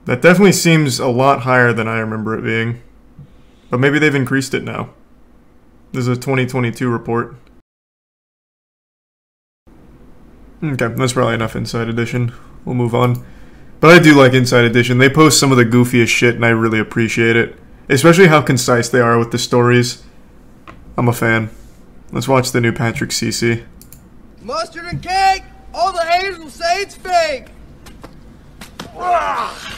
That definitely seems a lot higher than I remember it being. But maybe they've increased it now. This is a 2022 report. Okay, that's probably enough Inside Edition. We'll move on. But I do like Inside Edition. They post some of the goofiest shit, and I really appreciate it. Especially how concise they are with the stories. I'm a fan. Let's watch the new Patrick CC. Mustard and cake! All the haters will say it's fake!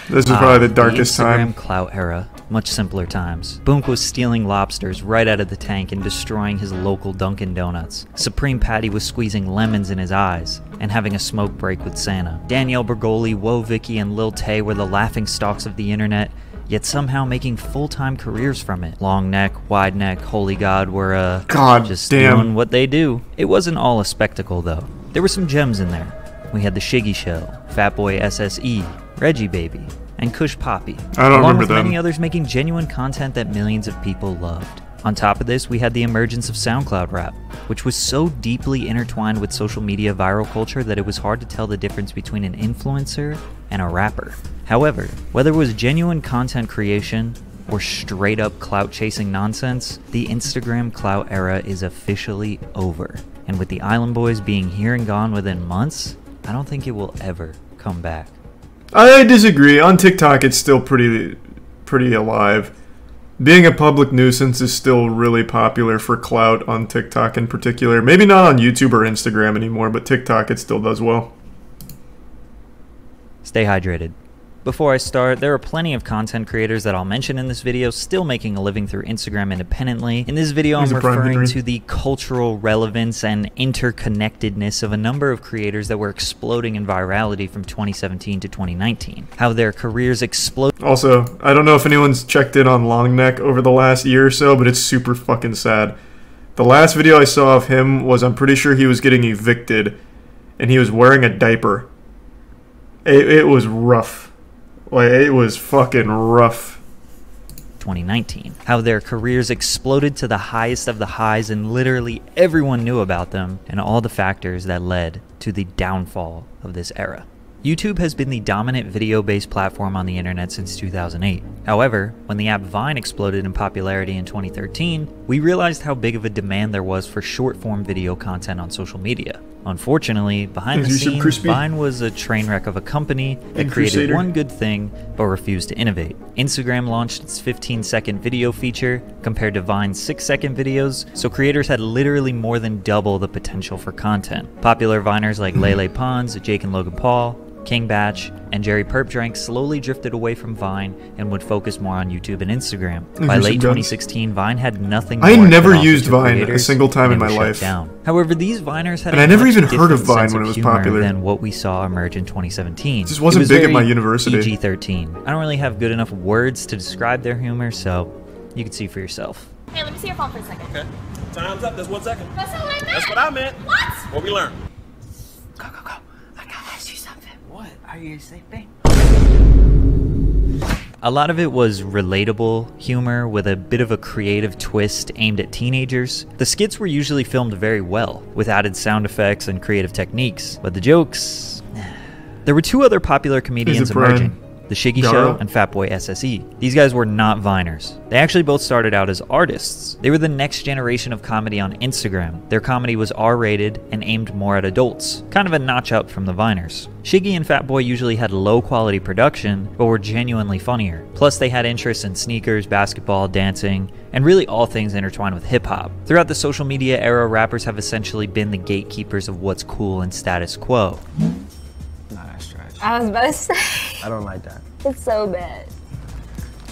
This is probably the darkest the Instagram time. Clout era. Much simpler times. Boonk was stealing lobsters right out of the tank and destroying his local Dunkin' Donuts. Supreme Patty was squeezing lemons in his eyes and having a smoke break with Santa. Danielle Bergoli, Woe Vicky, and Lil Tay were the laughingstocks of the internet, yet somehow making full-time careers from it. Long neck, wide neck, holy god were, just doing what they do. It wasn't all a spectacle, though. There were some gems in there. We had The Shiggy Show, Fatboy SSE, Reggie Baby, and Kush Poppy. I don't remember them. Along with many others making genuine content that millions of people loved. On top of this, we had the emergence of SoundCloud rap, which was so deeply intertwined with social media viral culture that it was hard to tell the difference between an influencer and a rapper. However, whether it was genuine content creation or straight up clout chasing nonsense, the Instagram clout era is officially over. And with the Island Boys being here and gone within months, I don't think it will ever come back. I disagree. On TikTok, it's still pretty alive. Being a public nuisance is still really popular for clout on TikTok in particular. Maybe not on YouTube or Instagram anymore, but TikTok, it still does well. Stay hydrated. Before I start, there are plenty of content creators that I'll mention in this video still making a living through Instagram independently. In this video, I'm referring to the cultural relevance and interconnectedness of a number of creators that were exploding in virality from 2017 to 2019. How their careers exploded. Also, I don't know if anyone's checked in on Longneck over the last year or so, but it's super fucking sad. The last video I saw of him was, I'm pretty sure he was getting evicted, and he was wearing a diaper. It was rough. Like, it was fucking rough. 2019. How their careers exploded to the highest of the highs and literally everyone knew about them, and all the factors that led to the downfall of this era. YouTube has been the dominant video-based platform on the internet since 2008. However, when the app Vine exploded in popularity in 2013, we realized how big of a demand there was for short-form video content on social media. Unfortunately, behind the scenes, Vine was a train wreck of a company that created one good thing but refused to innovate. Instagram launched its 15-second video feature compared to Vine's 6-second videos, so creators had literally more than double the potential for content. Popular Viners like Lele Pons, Jake and Logan Paul, King Batch, and Jerry Perpdrank slowly drifted away from Vine and would focus more on YouTube and Instagram. By late 2016, Vine had nothing more. I never used Vine a single time in my life. However, these Viners had I never even heard of Vine when it was popular than what we saw emerge in 2017. It just wasn't big at my university. PG-13. I don't really have good enough words to describe their humor, so you can see for yourself. Hey, let me see your phone for a second. Okay. Time's up. That's 1 second. That's not what I meant. That's what I meant. What? What we learned. Go. I gotta ask you something. What? Are you sleeping? A lot of it was relatable humor with a bit of a creative twist aimed at teenagers. The skits were usually filmed very well, with added sound effects and creative techniques, but the jokes... There were two other popular comedians emerging. The Shiggy Show and Fatboy SSE. These guys were not Viners. They actually both started out as artists. They were the next generation of comedy on Instagram. Their comedy was R-rated and aimed more at adults, kind of a notch up from the Viners. Shiggy and Fatboy usually had low quality production, but were genuinely funnier. Plus they had interests in sneakers, basketball, dancing, and really all things intertwined with hip-hop. Throughout the social media era, rappers have essentially been the gatekeepers of what's cool and status quo. I was about to say. I don't like that. It's so bad.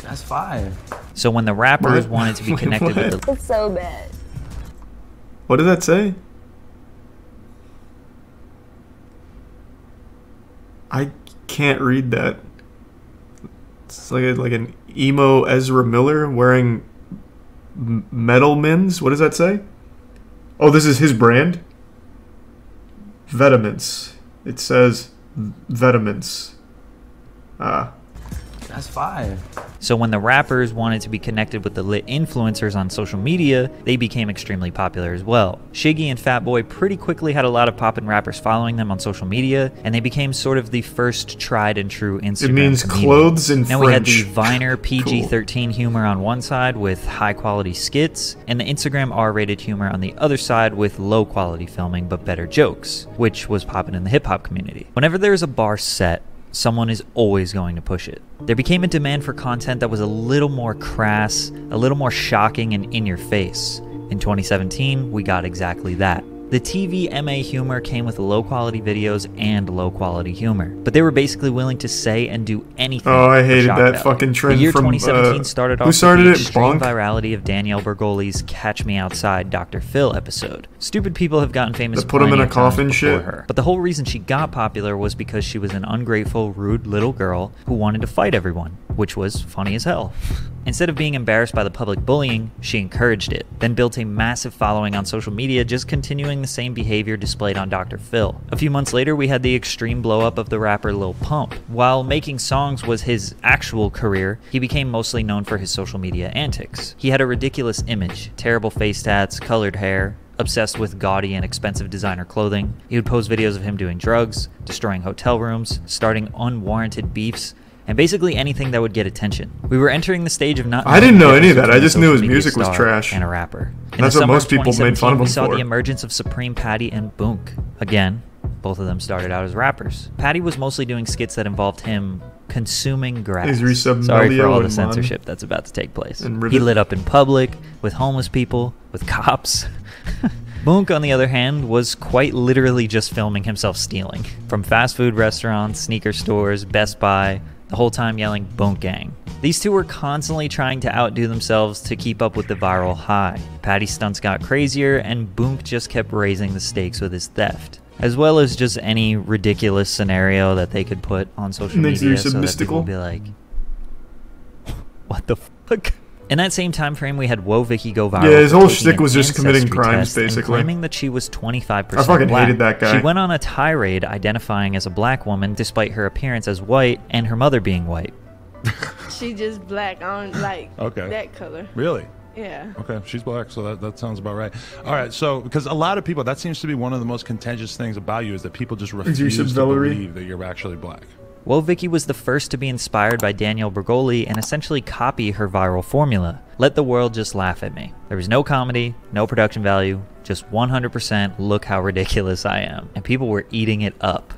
That's fine. So when the rappers wanted to be connected with the... It's so bad. What did that say? I can't read that. It's like an emo Ezra Miller wearing metal mins. What does that say? Oh, this is his brand? Vitamins. It says... Vitamins. That's fire. So when the rappers wanted to be connected with the lit influencers on social media, they became extremely popular as well. Shiggy and Fat Boy pretty quickly had a lot of poppin' rappers following them on social media, and they became sort of the first tried and true Instagram It means comedians. clothes in Now French. we had the Viner PG-13 humor on one side with high-quality skits, and the Instagram R-rated humor on the other side with low-quality filming but better jokes, which was poppin' in the hip-hop community. Whenever there is a bar set, someone is always going to push it. There became a demand for content that was a little more crass, a little more shocking and in your face. In 2017, we got exactly that. The TV MA humor came with low quality videos and low quality humor, but they were basically willing to say and do anything. Oh, I for hated shock that value. fucking trend The year from 2017 started off who started with it? the extreme Bonk? virality of Danielle Bergoli's "Catch Me Outside, Dr. Phil" episode. Stupid people have gotten famous They put him in plenty a of times coffin before shit? her. But the whole reason she got popular was because she was an ungrateful, rude little girl who wanted to fight everyone, which was funny as hell. Instead of being embarrassed by the public bullying, she encouraged it, then built a massive following on social media, just continuing the same behavior displayed on Dr. Phil. A few months later, we had the extreme blow-up of the rapper Lil Pump. While making songs was his actual career, he became mostly known for his social media antics. He had a ridiculous image, terrible face tats, colored hair, obsessed with gaudy and expensive designer clothing. He would post videos of him doing drugs, destroying hotel rooms, starting unwarranted beefs, and basically anything that would get attention. We were entering the stage of not. I didn't know knowing the any of that. I difference just between a knew his social media music was star trash. and a rapper. In That's the what summer most of people made fun of 2017, we him saw for. the emergence of Supreme Patty and Boonk. Again, both of them started out as rappers. Patty was mostly doing skits that involved him consuming grass. Is Resub Sorry for Melio all the and censorship that's about to take place. and He Rivet? lit up in public, with homeless people, with cops. Boonk, on the other hand, was quite literally just filming himself stealing. From fast food restaurants, sneaker stores, Best Buy, the whole time yelling "Boonk Gang." These two were constantly trying to outdo themselves to keep up with the viral high. Patty's stunts got crazier, and Boonk just kept raising the stakes with his theft, as well as just any ridiculous scenario that they could put on social Makes media use of so that mystical. people would be like, what the fuck? In that same time frame, we had Whoa Vicky go viral. Yeah, his for whole taking shtick an was just committing ancestry crimes, test and basically. claiming that she was 25% I fucking black. hated that guy. She went on a tirade identifying as a black woman despite her appearance as white and her mother being white. She just black on like Okay. that color. Really? Yeah. Okay, she's black, so that sounds about right. All right, so because a lot of people, that seems to be one of the most contentious things about you is that people just refuse to Valerie? believe that you're actually black. Whoa Vicky was the first to be inspired by Danielle Bergoli and essentially copy her viral formula. Let the world just laugh at me. There was no comedy, no production value, just 100% look how ridiculous I am. And people were eating it up.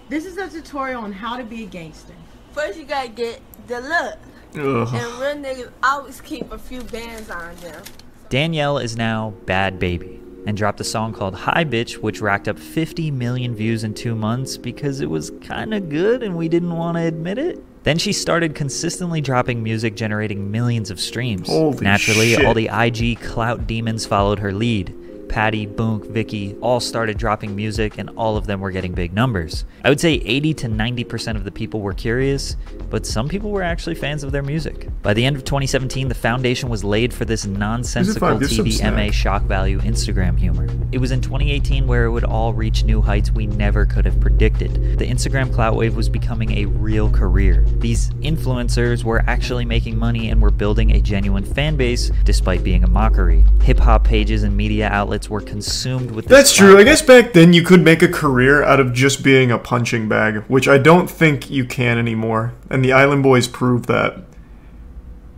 This is a tutorial on how to be a gangster. First you gotta get the look. Ugh. And real niggas always keep a few bands on them. Danielle is now Bad Baby and dropped a song called Hi Bitch, which racked up 50 million views in 2 months because it was kinda good and we didn't want to admit it. Then she started consistently dropping music generating millions of streams. Holy Naturally, shit. all the IG clout demons followed her lead. Patty, Boonk, Vicky all started dropping music and all of them were getting big numbers. I would say 80 to 90% of the people were curious, but some people were actually fans of their music. By the end of 2017, the foundation was laid for this nonsensical Give some TV snack. MA shock value Instagram humor. It was in 2018 where it would all reach new heights we never could have predicted. The Instagram clout wave was becoming a real career. These influencers were actually making money and were building a genuine fan base despite being a mockery. Hip-hop pages and media outlets were consumed with this That's true. I platform. guess back then you could make a career out of just being a punching bag, which I don't think you can anymore. And the Island Boys proved that.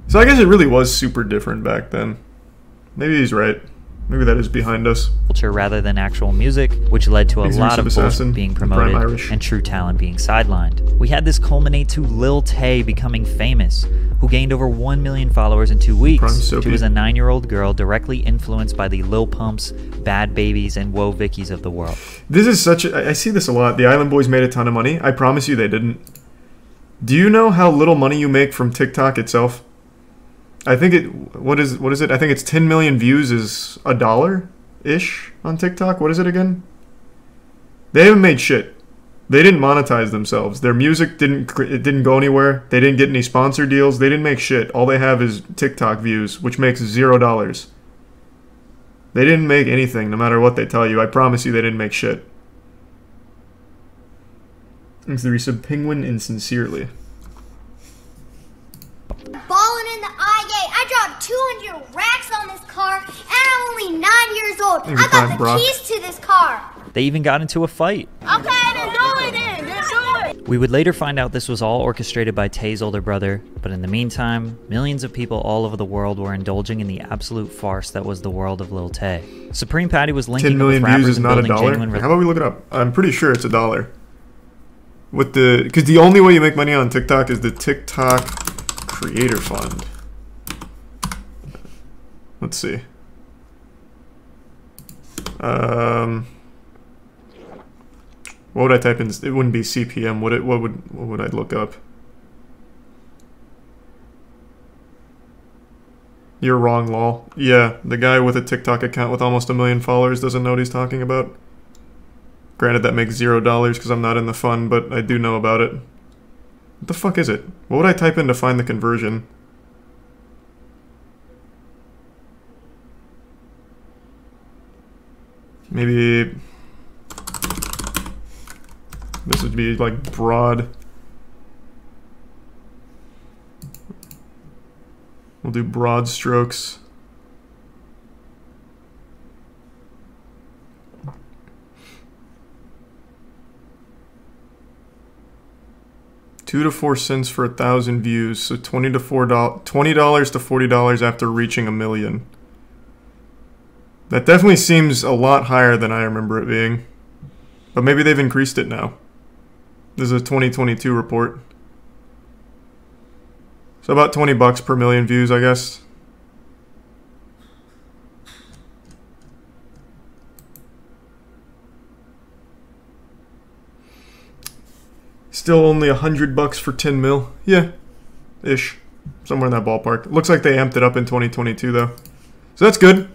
So I guess it really was super different back then. Maybe he's right. Maybe that is behind us. Culture rather than actual music, which led to a He's lot of Resub bullshit Assassin, being Prime promoted Irish. and true talent being sidelined. We had this culminate to Lil Tay becoming famous, who gained over 1 million followers in 2 weeks. Prime She Soapy. was a 9-year-old girl directly influenced by the Lil Pumps, Bad Babies, and Whoa Vickies of the world. This is such a... I see this a lot. The Island Boys made a ton of money. I promise you they didn't. Do you know how little money you make from TikTok itself? I think it... What is it? I think it's 10 million views is $1-ish on TikTok. What is it again? They haven't made shit. They didn't monetize themselves. Their music didn't go anywhere. They didn't get any sponsor deals. They didn't make shit. All they have is TikTok views, which makes $0. They didn't make anything, no matter what they tell you. I promise you they didn't make shit. Thanks to the resub Penguin and Sincerely. in the I-8. I dropped 200 racks on this car, and I'm only 9 years old. I got the Brock. keys to this car. They even got into a fight. Okay, then do it then. Then do it. We would later find out this was all orchestrated by Tay's older brother, but in the meantime, millions of people all over the world were indulging in the absolute farce that was the world of Lil Tay. Supreme Patty was 10 linking up million with views rappers is and not a building dollar. genuine How about we look it up? I'm pretty sure it's $1. With the, because the only way you make money on TikTok is the TikTok Creator Fund. Let's see. What would I type in? It wouldn't be CPM, would it? What would I look up? You're wrong, lol. Yeah, the guy with a TikTok account with almost 1 million followers doesn't know what he's talking about. Granted, that makes $0 because I'm not in the fund, but I do know about it. What the fuck is it? What would I type in to find the conversion? Maybe this would be like broad. We'll do broad strokes. $2 to 4 cents for 1,000 views, so $20 to $40 after reaching 1 million. That definitely seems a lot higher than I remember it being, but maybe they've increased it now. This is a 2022 report. So about $20 per million views, I guess. Still only $100 for 10 mil. Yeah, ish. Somewhere in that ballpark. Looks like they amped it up in 2022 though. So that's good.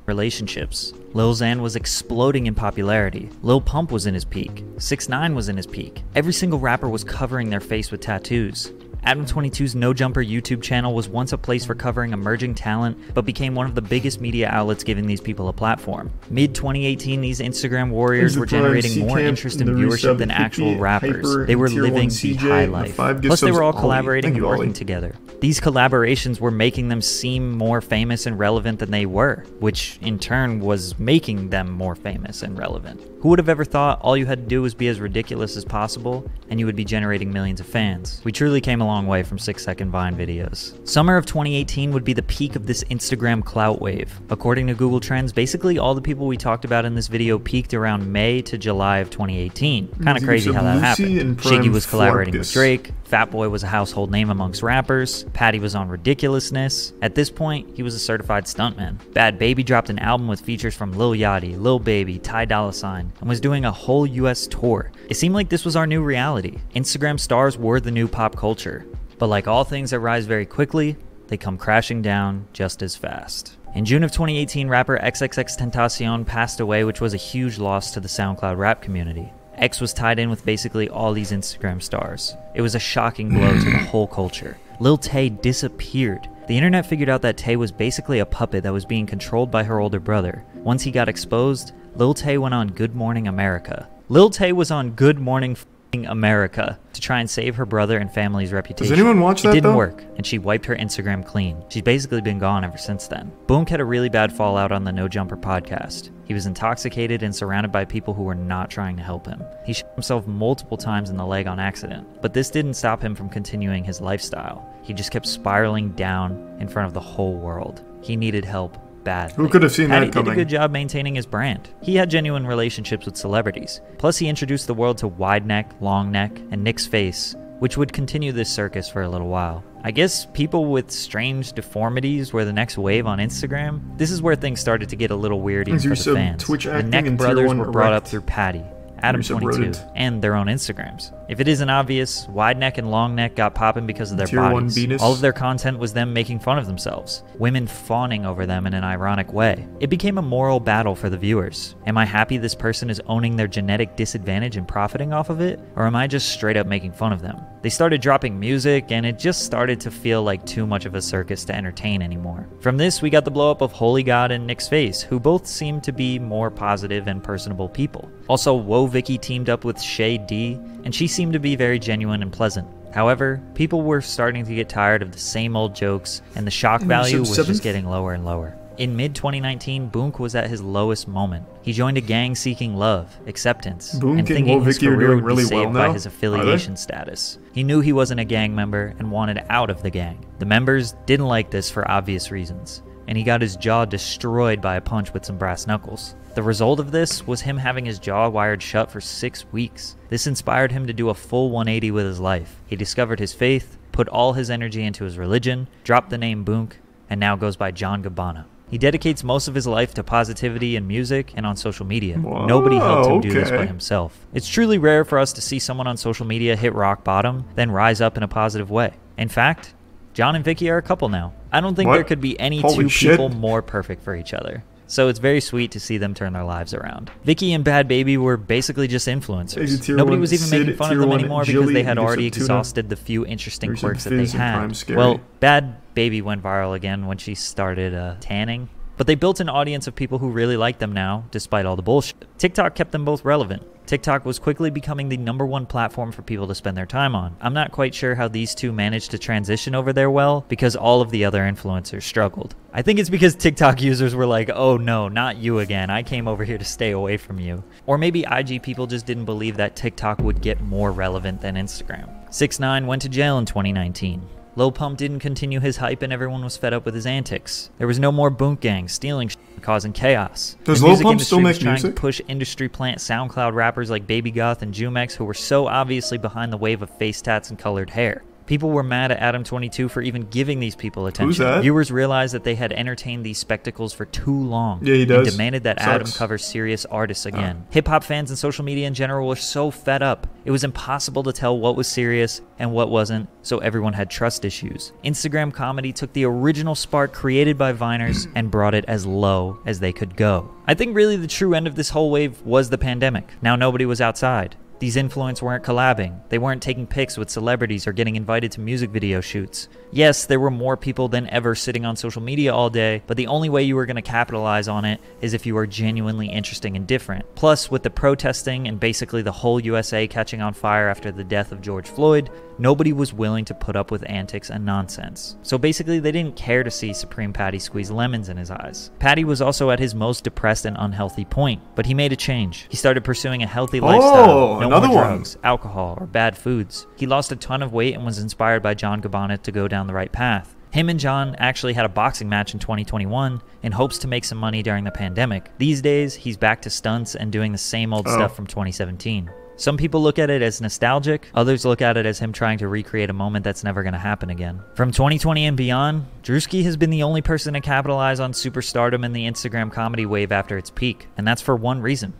Relationships. Lil Xan was exploding in popularity. Lil Pump was in his peak. 6ix9ine was in his peak. Every single rapper was covering their face with tattoos. Adam22's No Jumper YouTube channel was once a place for covering emerging talent, but became one of the biggest media outlets giving these people a platform. Mid-2018, these Instagram warriors were generating more interest and viewership than actual rappers. They were living the high life. Plus, they were all collaborating and working together. These collaborations were making them seem more famous and relevant than they were, which in turn was making them more famous and relevant. Who would have ever thought all you had to do was be as ridiculous as possible and you would be generating millions of fans? We truly came a long way from 6-second Vine videos. Summer of 2018 would be the peak of this Instagram clout wave. According to Google Trends, basically all the people we talked about in this video peaked around May to July of 2018. Kind of crazy how that happened. Shiggy was collaborating with Drake, Fatboy was a household name amongst rappers, Patty was on Ridiculousness. At this point, he was a certified stuntman. Bad Baby dropped an album with features from Lil Yachty, Lil Baby, Ty Dolla $ign, and was doing a whole US tour. It seemed like this was our new reality. Instagram stars were the new pop culture. But like all things that rise very quickly, they come crashing down just as fast. In June of 2018, rapper XXXTentacion passed away, which was a huge loss to the SoundCloud rap community. X was tied in with basically all these Instagram stars. It was a shocking blow to the whole culture. Lil Tay disappeared. The internet figured out that Tay was basically a puppet that was being controlled by her older brother. Once he got exposed, Lil Tay went on Good Morning America. Lil Tay was on Good Morning America to try and save her brother and family's reputation. Does anyone watch that, It didn't though? work, and she wiped her Instagram clean. She's basically been gone ever since then. Boonk had a really bad fallout on the No Jumper podcast. He was intoxicated and surrounded by people who were not trying to help him. He shot himself multiple times in the leg on accident, but this didn't stop him from continuing his lifestyle. He just kept spiraling down in front of the whole world. He needed help badly. Who could have seen Patty that coming? did a good job maintaining his brand. He had genuine relationships with celebrities. Plus, he introduced the world to wide neck, long neck, and Nick's face, which would continue this circus for a little while. I guess people with strange deformities were the next wave on Instagram. This is where things started to get a little weird even for the fans. Twitch The acting Neck and Tier brothers 1 were brought up erect. through Patty, Adam22, rodent. and their own Instagrams. If it isn't obvious, wide neck and long neck got popping because of their Tier 1 bodies. Venus. All of their content was them making fun of themselves, women fawning over them in an ironic way. It became a moral battle for the viewers. Am I happy this person is owning their genetic disadvantage and profiting off of it? Or am I just straight up making fun of them? They started dropping music, and it just started to feel like too much of a circus to entertain anymore. From this, we got the blow up of Holy God and Nick's Face, who both seemed to be more positive and personable people. Also, Woah Vicky teamed up with Shay D, and she seemed to be very genuine and pleasant. However, people were starting to get tired of the same old jokes, and the shock value was just getting lower and lower. In mid-2019, Boonk was at his lowest moment. He joined a gang seeking love, acceptance, and thinking his career would be saved by his affiliation status. He knew he wasn't a gang member and wanted out of the gang. The members didn't like this for obvious reasons, and he got his jaw destroyed by a punch with some brass knuckles. The result of this was him having his jaw wired shut for 6 weeks. This inspired him to do a full 180 with his life. He discovered his faith, put all his energy into his religion, dropped the name Boonk, and now goes by John Gabbana. He dedicates most of his life to positivity in music and on social media. Whoa, Nobody helped him do this but himself. It's truly rare for us to see someone on social media hit rock bottom, then rise up in a positive way. In fact, John and Vicky are a couple now. I don't think there could be any two people more perfect for each other. So it's very sweet to see them turn their lives around. Vicky and Bad Baby were basically just influencers. Nobody was even making fun of them anymore because they had already exhausted the few interesting quirks that they had. Well, Bad Baby went viral again when she started tanning. But they built an audience of people who really like them now, despite all the bullshit. TikTok kept them both relevant. TikTok was quickly becoming the #1 platform for people to spend their time on. I'm not quite sure how these two managed to transition over there well, because all of the other influencers struggled. I think it's because TikTok users were like, oh no, not you again, I came over here to stay away from you. Or maybe IG people just didn't believe that TikTok would get more relevant than Instagram. 6ix9ine went to jail in 2019. Lil Pump didn't continue his hype and everyone was fed up with his antics. There was no more Boonk gangs stealing shit and causing chaos. Does Lil Pump still make trying music? To push industry plant SoundCloud rappers like Baby Goth and Jumex who were so obviously behind the wave of face tats and colored hair. People were mad at Adam22 for even giving these people attention. Who's that? Viewers realized that they had entertained these spectacles for too long. Yeah, he does. And demanded that Adam cover serious artists again. Hip-hop fans and social media in general were so fed up. It was impossible to tell what was serious and what wasn't, so everyone had trust issues. Instagram comedy took the original spark created by Viners and brought it as low as they could go. I think really the true end of this whole wave was the pandemic. Now nobody was outside. These influencers weren't collabing, they weren't taking pics with celebrities or getting invited to music video shoots. Yes, there were more people than ever sitting on social media all day, but the only way you were going to capitalize on it is if you were genuinely interesting and different. Plus, with the protesting and basically the whole USA catching on fire after the death of George Floyd, nobody was willing to put up with antics and nonsense. So basically, they didn't care to see Supreme Patty squeeze lemons in his eyes. Patty was also at his most depressed and unhealthy point, but he made a change. He started pursuing a healthy lifestyle. No more drugs, alcohol, or bad foods. He lost a ton of weight and was inspired by John Gabbana to go down the right path. Him and John actually had a boxing match in 2021 in hopes to make some money during the pandemic. These days, he's back to stunts and doing the same old stuff from 2017. Some people look at it as nostalgic, others look at it as him trying to recreate a moment that's never going to happen again. From 2020 and beyond, Drewski has been the only person to capitalize on superstardom in the Instagram comedy wave after its peak, and that's for one reason.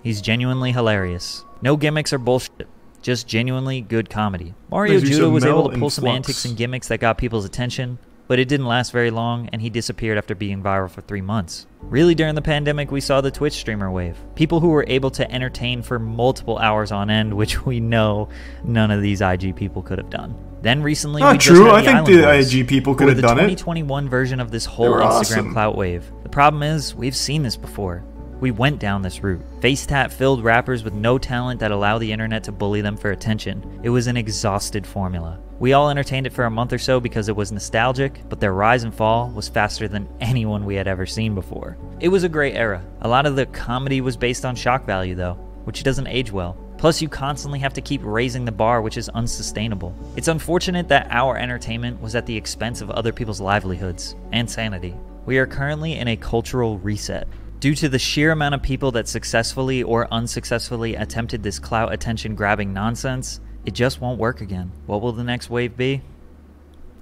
He's genuinely hilarious. No gimmicks or bullshit. Just genuinely good comedy. Mario Judah was able to pull some antics and gimmicks that got people's attention, but it didn't last very long and he disappeared after being viral for 3 months. Really, during the pandemic, we saw the Twitch streamer wave. People who were able to entertain for multiple hours on end, which we know none of these IG people could have done. Then recently, Not true. I think the IG people could have done it. The 2021 version of this whole Instagram clout wave. The problem is, we've seen this before. We went down this route. Face tat filled rappers with no talent that allow the internet to bully them for attention. It was an exhausted formula. We all entertained it for a month or so because it was nostalgic, but their rise and fall was faster than anyone we had ever seen before. It was a great era. A lot of the comedy was based on shock value though, which doesn't age well. Plus, you constantly have to keep raising the bar, which is unsustainable. It's unfortunate that our entertainment was at the expense of other people's livelihoods and sanity. We are currently in a cultural reset. Due to the sheer amount of people that successfully or unsuccessfully attempted this clout attention grabbing nonsense, it just won't work again. What will the next wave be?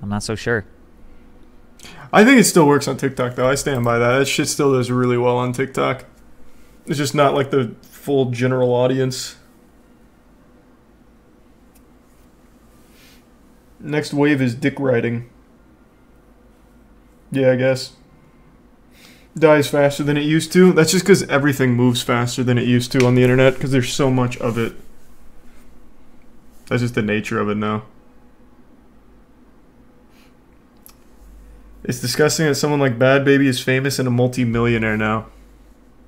I'm not so sure. I think it still works on TikTok though. I stand by that. That shit still does really well on TikTok. It's just not like the full general audience. Next wave is dick riding. Yeah, I guess. Dies faster than it used to. That's just because everything moves faster than it used to on the internet because there's so much of it. That's just the nature of it now. It's disgusting that someone like Bad Baby is famous and a multi-millionaire now.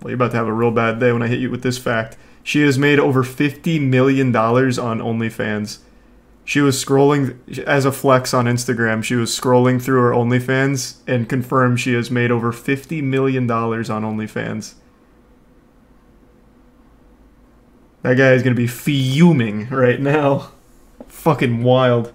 Well, you're about to have a real bad day when I hit you with this fact. She has made over $50 million on OnlyFans. She was scrolling, as a flex on Instagram, she was scrolling through her OnlyFans and confirmed she has made over $50 million on OnlyFans. That guy is going to be fuming right now. Fucking wild.